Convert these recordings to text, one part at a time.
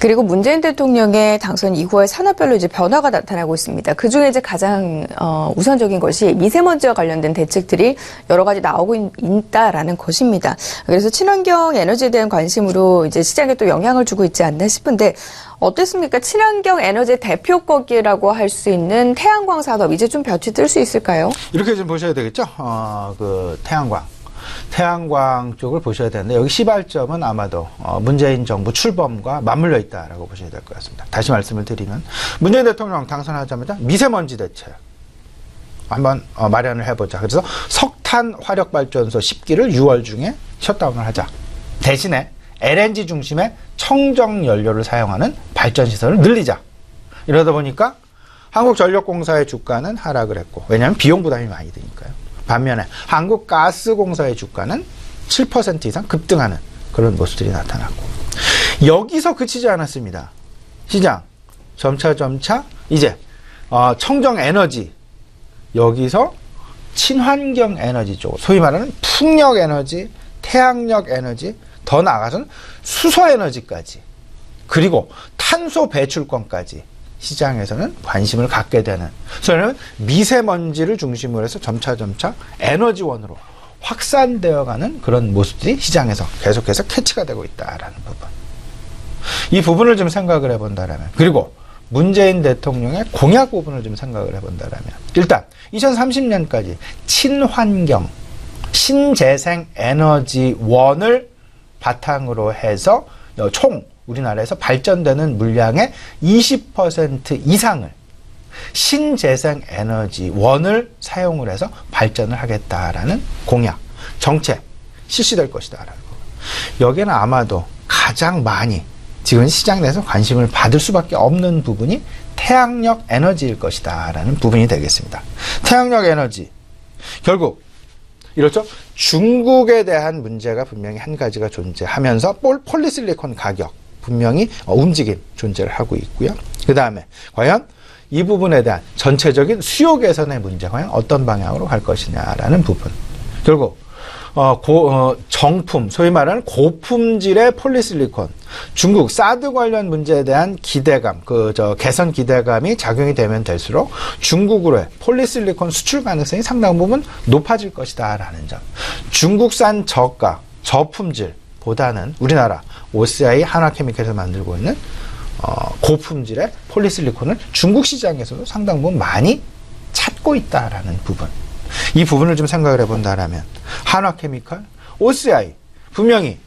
그리고 문재인 대통령의 당선 이후에 산업별로 이제 변화가 나타나고 있습니다. 그중에 이제 가장 우선적인 것이 미세먼지와 관련된 대책들이 여러 가지 나오고 있다라는 것입니다. 그래서 친환경 에너지에 대한 관심으로 이제 시장에 또 영향을 주고 있지 않나 싶은데 어떻습니까? 친환경 에너지 대표격이라고 할 수 있는 태양광 산업 이제 좀 볕이 뜰 수 있을까요? 이렇게 좀 보셔야 되겠죠. 태양광 쪽을 보셔야 되는데 여기 시발점은 아마도 문재인 정부 출범과 맞물려 있다라고 보셔야 될 것 같습니다. 다시 말씀을 드리면 문재인 대통령 당선하자마자 미세먼지 대책 한번 마련을 해보자. 그래서 석탄 화력발전소 10기를 6월 중에 셧다운을 하자. 대신에 LNG 중심의 청정 연료를 사용하는 발전시설을 늘리자. 이러다 보니까 한국전력공사의 주가는 하락을 했고, 왜냐하면 비용 부담이 많이 드니까요. 반면에 한국가스공사의 주가는 7% 이상 급등하는 그런 모습들이 나타났고, 여기서 그치지 않았습니다. 시장 점차 이제 청정 에너지, 여기서 친환경 에너지 쪽, 소위 말하는 풍력 에너지, 태양력 에너지, 더 나아가서는 수소 에너지까지, 그리고 탄소 배출권까지 시장에서는 관심을 갖게 되는, 그래서 미세먼지를 중심으로 해서 점차 에너지원으로 확산되어가는 그런 모습들이 시장에서 계속해서 캐치가 되고 있다라는 부분. 이 부분을 좀 생각을 해본다라면, 그리고 문재인 대통령의 공약 부분을 좀 생각을 해본다라면, 일단 2030년까지 친환경, 신재생 에너지원을 바탕으로 해서 총 우리나라에서 발전되는 물량의 20% 이상을 신재생 에너지원을 사용을 해서 발전을 하겠다라는 공약, 정책 실시될 것이다라는 거. 여기에는 아마도 가장 많이 지금 시장 내에서 관심을 받을 수밖에 없는 부분이 태양력 에너지일 것이다라는 부분이 되겠습니다. 태양력 에너지, 결국 이렇죠. 중국에 대한 문제가 분명히 한 가지가 존재하면서 폴리실리콘 가격 분명히 움직임 존재를 하고 있고요. 그 다음에 과연 이 부분에 대한 전체적인 수요 개선의 문제, 과연 어떤 방향으로 갈 것이냐라는 부분. 결국 정품, 소위 말하는 고품질의 폴리실리콘, 중국 사드 관련 문제에 대한 기대감, 개선 기대감이 작용이 되면 될수록 중국으로의 폴리실리콘 수출 가능성이 상당 부분 높아질 것이다라는 점. 중국산 저가, 저품질보다는 우리나라 OCI 한화케미칼에서 만들고 있는 고품질의 폴리실리콘을 중국 시장에서도 상당 부분 많이 찾고 있다라는 부분. 이 부분을 좀 생각을 해본다라면 한화케미칼, OCI 분명히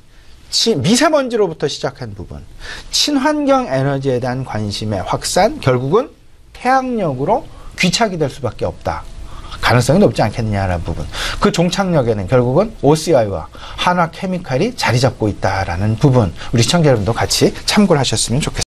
미세먼지로부터 시작한 부분, 친환경 에너지에 대한 관심의 확산, 결국은 태양력으로 귀착이 될 수밖에 없다. 가능성이 높지 않겠느냐라는 부분. 그 종착역에는 결국은 OCI와 한화케미칼이 자리 잡고 있다라는 부분. 우리 시청자 여러분도 같이 참고를 하셨으면 좋겠습니다.